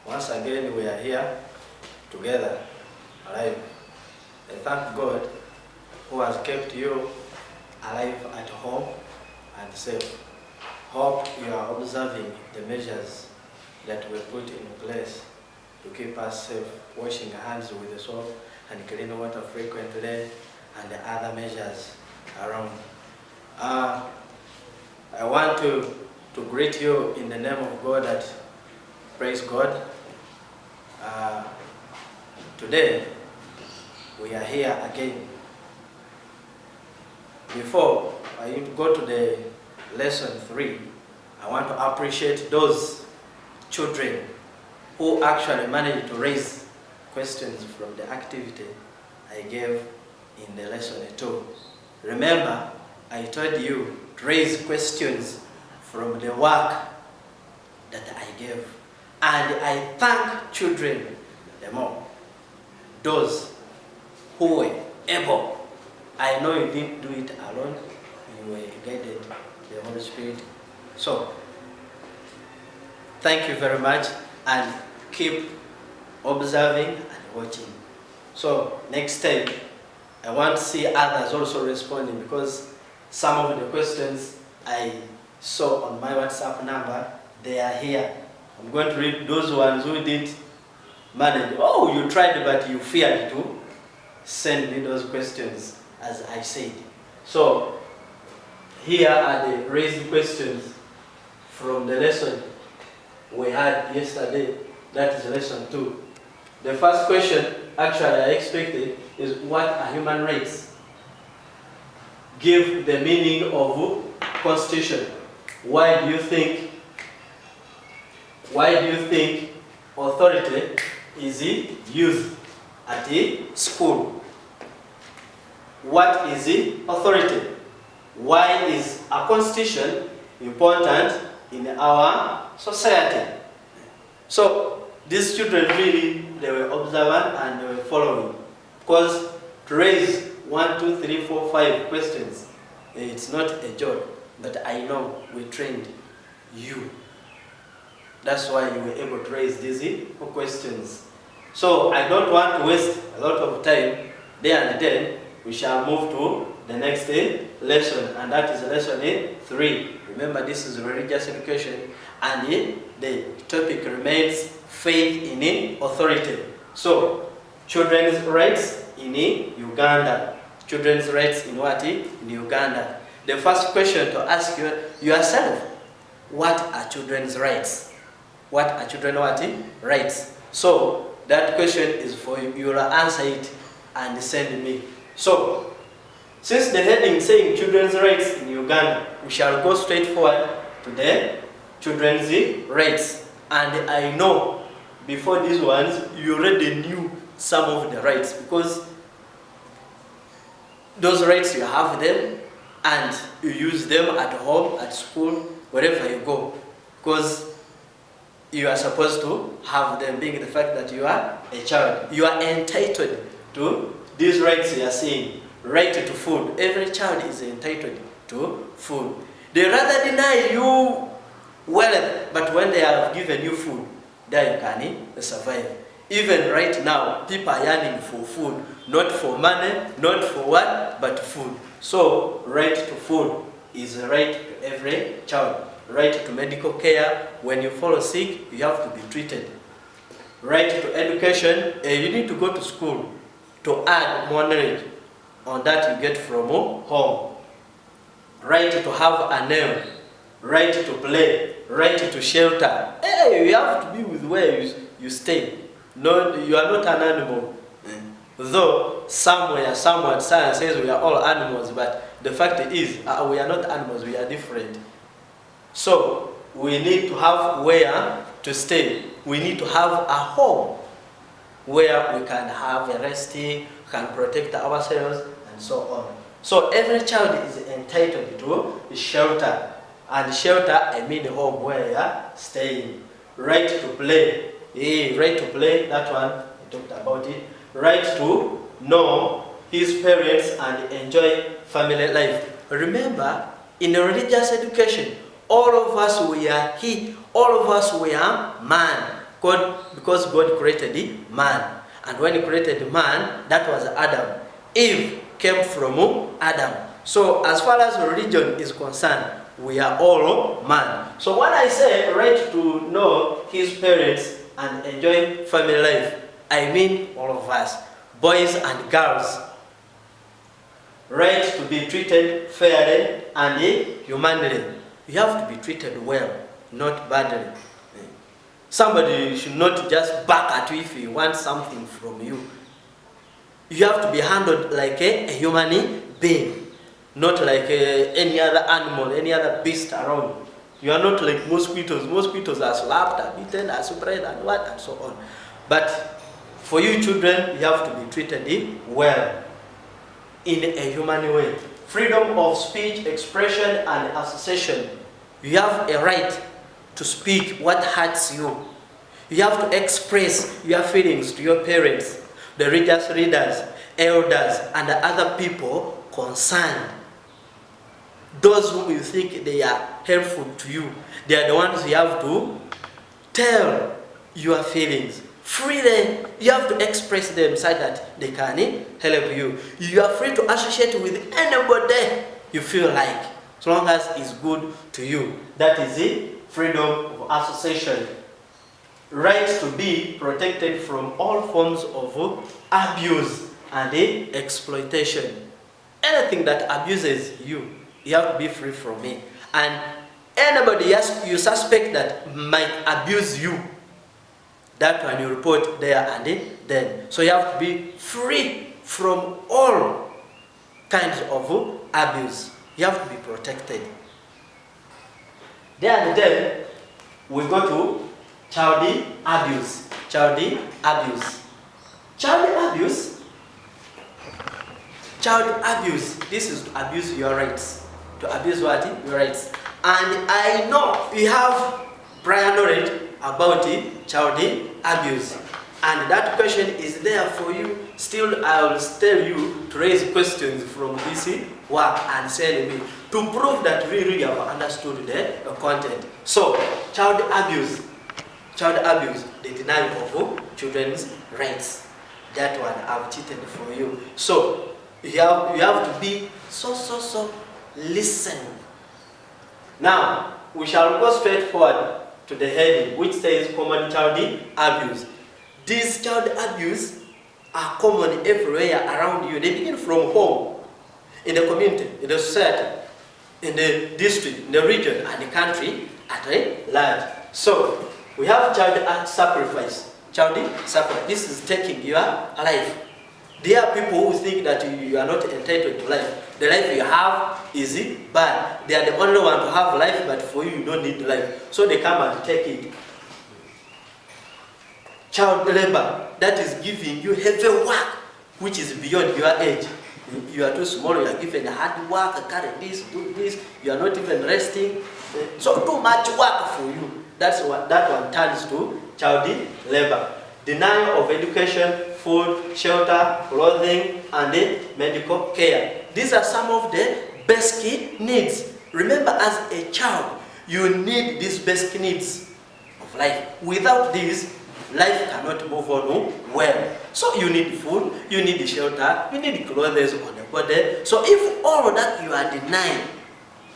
Once again, we are here together, alive. I thank God who has kept you alive at home and safe. Hope you are observing the measures that were put in place to keep us safe, washing hands with the soap and clean water frequently, and the other measures around. I want to greet you in the name of God. That praise God. Today we are here again. Before I go to the lesson 3, I want to appreciate those children who actually managed to raise questions from the activity I gave in the lesson 2. Remember, I told you to raise questions from the work that I gave. And I thank children the more. Those who were able. I know you didn't do it alone. You were guided by the Holy Spirit. So, thank you very much, and keep observing and watching. So, next time, I want to see others also responding, because some of the questions I saw on my WhatsApp number, they are here. I'm going to read those ones who didn't manage. Oh, you tried, but you feared to send me those questions, as I said. So, here are the raised questions from the lesson we had yesterday. That is lesson 2. The first question, actually I expected, is what are human rights? Give the meaning of constitution. Why do you think authority is used at the school? What is authority? Why is a constitution important in our society? So these children really, they were observant and they were following. Because to raise 1, 2, 3, 4, 5 questions, it's not a job. But I know we trained you. That's why you were able to raise these questions. So I don't want to waste a lot of time there, and then we shall move to the next lesson, and that is lesson 3. Remember, this is religious education, and the topic remains faith in authority. So, children's rights in Uganda. Children's rights in what? In Uganda. The first question to ask yourself, what are children's rights? What are children's rights? So, that question is for you. You will answer it and send me. So, since the heading saying children's rights in Uganda, we shall go straight forward to the children's rights. And I know before these ones, you already knew some of the rights, because those rights, you have them and you use them at home, at school, wherever you go, because you are supposed to have them, being the fact that you are a child. You are entitled to these rights you are saying. Right to food. Every child is entitled to food. They rather deny you wealth, but when they have given you food, there you can survive. Even right now, people are yearning for food. Not for money, not for what, but food. So, right to food is a right to every child. Right to medical care. When you fall sick, you have to be treated. Right to education. You need to go to school to add more knowledge on that you get from home. Right to have a name. Right to play. Right to shelter. Hey, you have to be with where you stay. No, you are not an animal. Though somewhere, science says we are all animals, but the fact is, we are not animals, we are different. So, we need to have where to stay. We need to have a home where we can have a resting, can protect ourselves, and so on. So, every child is entitled to shelter. And shelter, I mean the home where you are staying. Right to play. Right to play, that one, I talked about it. Right to know his parents and enjoy family life. Remember, in religious education, all of us we are all of us we are man. because God created man. And when he created man, that was Adam. Eve came from Adam. So as far as religion is concerned, we are all man. So when I say right to know his parents and enjoy family life, I mean all of us, boys and girls. Right to be treated fairly and humanely. You have to be treated well, not badly. Somebody should not just back at you if he wants something from you. You have to be handled like a human being, not like any other animal, any other beast around. You are not like mosquitoes. Mosquitoes are slapped, are beaten, are sprayed, and what, and so on. But for you children, you have to be treated well, in a human way. Freedom of speech, expression, and association. You have a right to speak what hurts you. You have to express your feelings to your parents, the religious leaders, elders, and the other people concerned. Those whom you think they are helpful to you, they are the ones you have to tell your feelings. Freely, you have to express them so that they can help you. You are free to associate with anybody you feel like, as long as it's good to you. That is the freedom of association. Right to be protected from all forms of abuse and exploitation. Anything that abuses you, you have to be free from it. And anybody you suspect that might abuse you, that one you report there and then. So you have to be free from all kinds of abuse. You have to be protected. Then we go to child abuse. Child abuse. Child abuse. Child abuse. This is to abuse your rights. To abuse what? Your rights. And I know you have prior knowledge about child abuse. And that question is there for you. Still, I will tell you to raise questions from this work and send me to prove that really you have understood the content. So, child abuse. Child abuse, the denial of children's rights. That one I've cheated for you. So, you have to be so listen. Now, we shall go straight forward to the heading, which says common child abuse. These child abuse are common everywhere around you. They begin from home, in the community, in the society, in the district, in the region, and the country at large. So, we have child sacrifice. Child sacrifice. This is taking your life. There are people who think that you are not entitled to life. The life you have is bad. They are the only one to have life, but for you, you don't need life. So they come and take it. Child labor, that is giving you heavy work, which is beyond your age. You are too small, you are given hard work, carry this, do this, you are not even resting. So too much work for you. That's what that one turns to child labor. Denial of education, food, shelter, clothing, and medical care. These are some of the basic needs. Remember, as a child, you need these basic needs of life. Without these, life cannot move on well. So you need food, you need shelter, you need clothes on your body. So if all of that you are denied,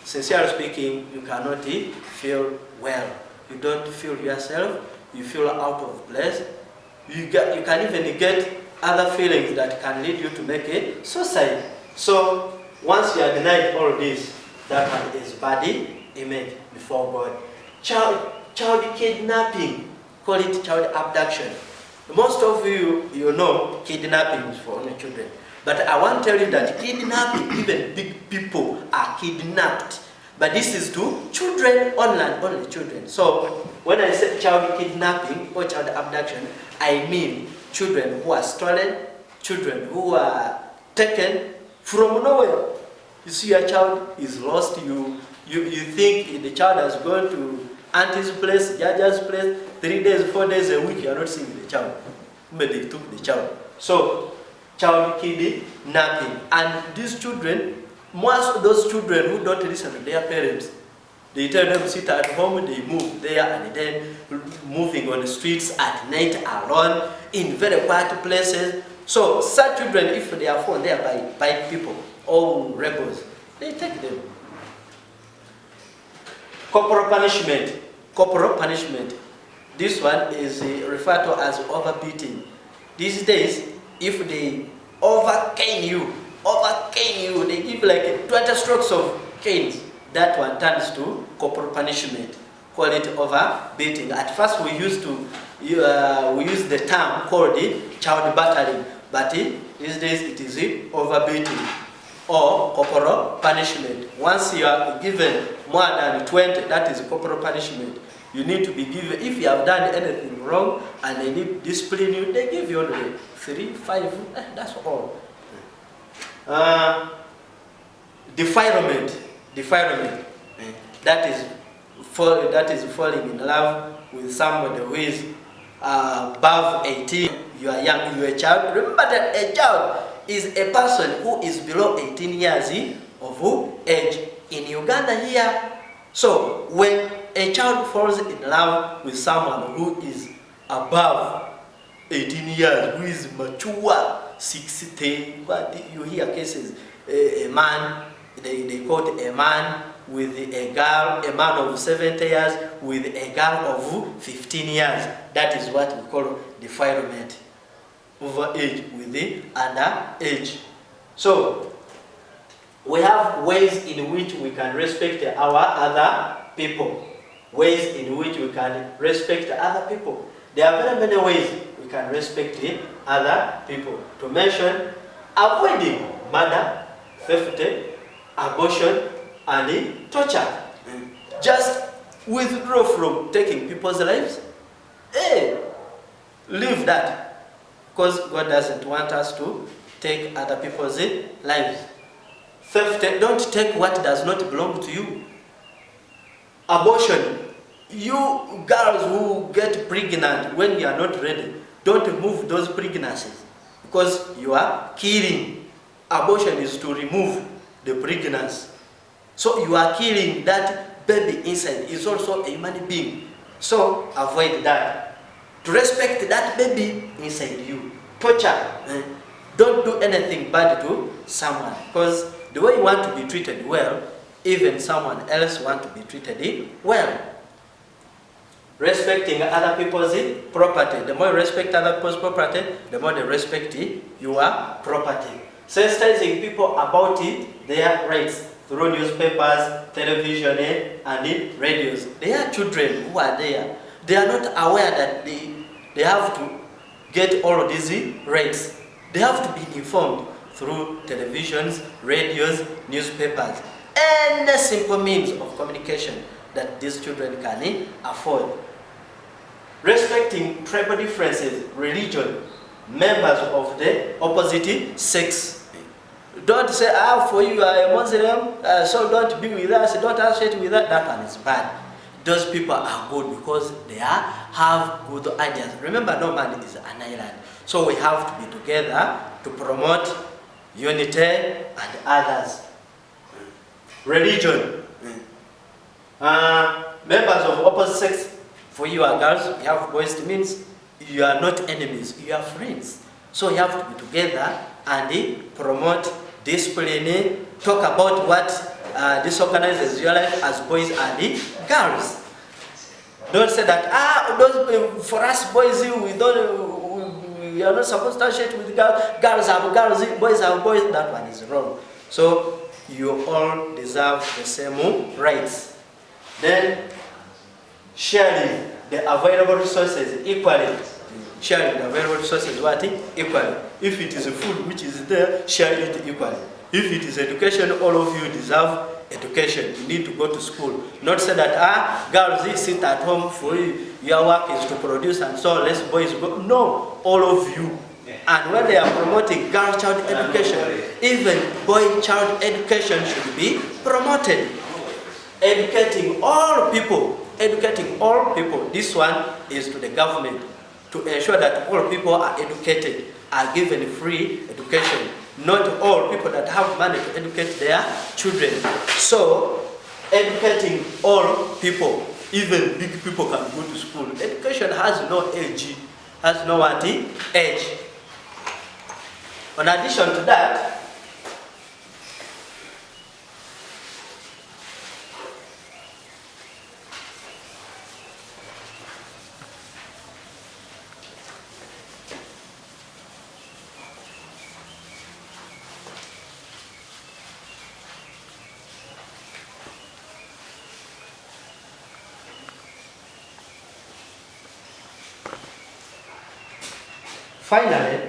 sincerely speaking, you cannot feel well. You don't feel yourself, you feel out of place. You can even get other feelings that can lead you to make a suicide. So once you are denied all this, that one is body image before God. Child kidnapping, call it child abduction. Most of you know kidnapping is for only children. But I want to tell you that kidnapping, even big people are kidnapped. But this is to children, only children. So when I say child kidnapping or child abduction, I mean children who are stolen, children who are taken from nowhere. You see a child is lost, you think the child has gone to auntie's place, Jaja's place, 3 days, 4 days a week, you are not seeing the child. But they took the child. So, child kidnapping. And these children, most of those children who don't listen to their parents, They tell them sit at home, they move there and then moving on the streets at night alone in very quiet places. So such children, if they are found there by people or rebels, they take them. Corporal punishment. Corporal punishment. This one is referred to as overbeating. These days, if they overcane you, they give like 20 strokes of canes. That one turns to corporal punishment. Call it overbeating. At first, we used the term called child battering, but these days it is overbeating or corporal punishment. Once you are given more than 20, that is corporal punishment. You need to be given, if you have done anything wrong and they need to discipline you, they give you only 3, 5, that's all. Defilement. That is falling in love with somebody who is above 18. You are young, you are a child. Remember that a child is a person who is below 18 years of age. In Uganda here, so when a child falls in love with someone who is above 18 years, who is mature, 60, but you hear cases, a man, they quote a man with a girl, a man of 70 years with a girl of 15 years. That is what we call defilement. Over age with the under age. So we have ways in which we can respect our other people. Ways in which we can respect other people. There are very many ways we can respect other people. To mention, avoiding murder, theft, abortion, and torture. Just withdraw from taking people's lives. Leave that. Because God doesn't want us to take other people's lives. Theft, don't take what does not belong to you. Abortion, you girls who get pregnant when you are not ready, don't remove those pregnancies because you are killing. Abortion is to remove the pregnancy. So you are killing that baby inside. Is also a human being. So avoid that. To respect that baby inside you. Torture. Don't do anything bad to someone. Because the way you want to be treated well, even someone else want to be treated well. Respecting other people's property. The more you respect other people's property, the more they respect your property. Sensitizing people about their rights through newspapers, television, and radios. They are children who are there. They are not aware that they have to get all of these rights. They have to be informed through televisions, radios, newspapers, and the simple means of communication that these children can afford. Respecting tribal differences, religion, members of the opposite sex. Don't say, for you are a Muslim, so don't be with us, don't associate with us. That one is bad. Those people are good because they have good ideas. Remember, no man is an island. So we have to be together to promote unity and others. Religion. Members of opposite sex, for you are girls, you have boys, it means you are not enemies, you are friends. So you have to be together and promote discipline, talk about what disorganizes your life as boys and girls. Don't say that, for us boys, we are not supposed to associate with girls. Girls have girls, boys have boys. That one is wrong. So you all deserve the same rights. Then sharing the available resources equally. Sharing the available resources equally. If it is food which is there, share it equally. If it is education, all of you deserve education. You need to go to school. Not say that, girls sit at home for you. Your work is to produce and so let's boys go. No, all of you. And when they are promoting girl child education, even boy child education should be promoted. Educating all people. Educating all people. This one is to the government to ensure that all people are educated, are given free education. Not all people that have money to educate their children. So educating all people, even big people can go to school. Education has no age, has no what age. In addition to that, finally,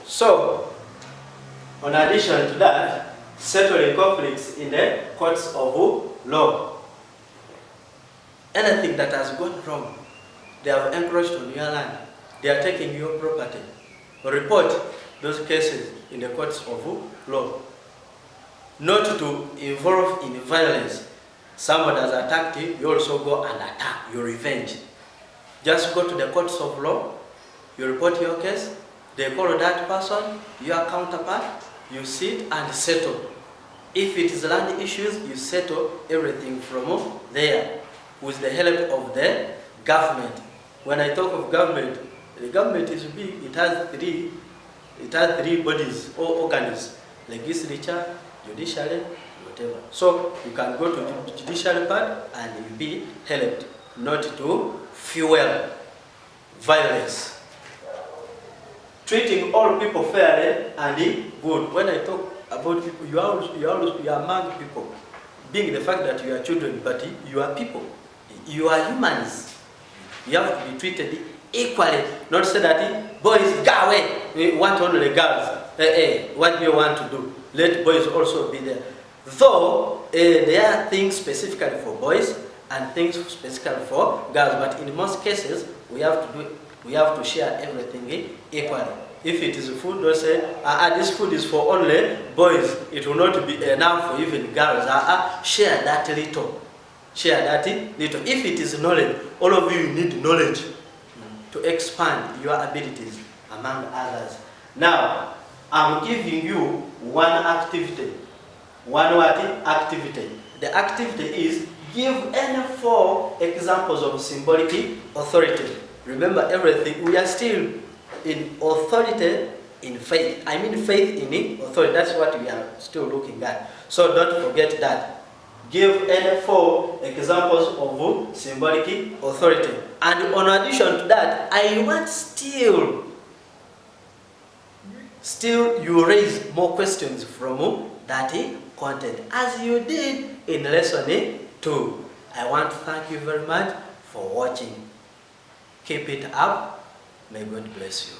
so, in addition to that, settling conflicts in the courts of law. Anything that has gone wrong, they have encroached on your land, they are taking your property. Report those cases in the courts of law. Not to involve in violence. Someone has attacked you, you also go and attack, you revenge. Just go to the courts of law, you report your case, they call that person, your counterpart, you sit and settle. If it is land issues, you settle everything from there with the help of the government. When I talk of government, the government is big. It has three bodies or organs: legislature, judiciary, whatever. So you can go to the judiciary part and you'll be helped, not to fuel violence. Treating all people fairly and good. When I talk about people, you are among people. Being the fact that you are children, but you are people. You are humans. You have to be treated equally. Not say that boys go away. We want only girls. What do you want to do? Let boys also be there. Though there are things specifically for boys and things specifically for girls, but in most cases we have to share everything equally. If it is food, don't say, this food is for only boys. It will not be enough for even girls. Share that little. Share that little. If it is knowledge, all of you need knowledge to expand your abilities among others. Now, I'm giving you one activity. One what? Activity. The activity is give any 4 examples of symbolic authority. Remember everything, we are still in authority in faith. I mean faith in authority, that's what we are still looking at. So don't forget that. Give any 4 examples of symbolic authority. And in addition to that, I want still you raise more questions from that content, as you did in lesson 2. I want to thank you very much for watching. Keep it up. May God bless you.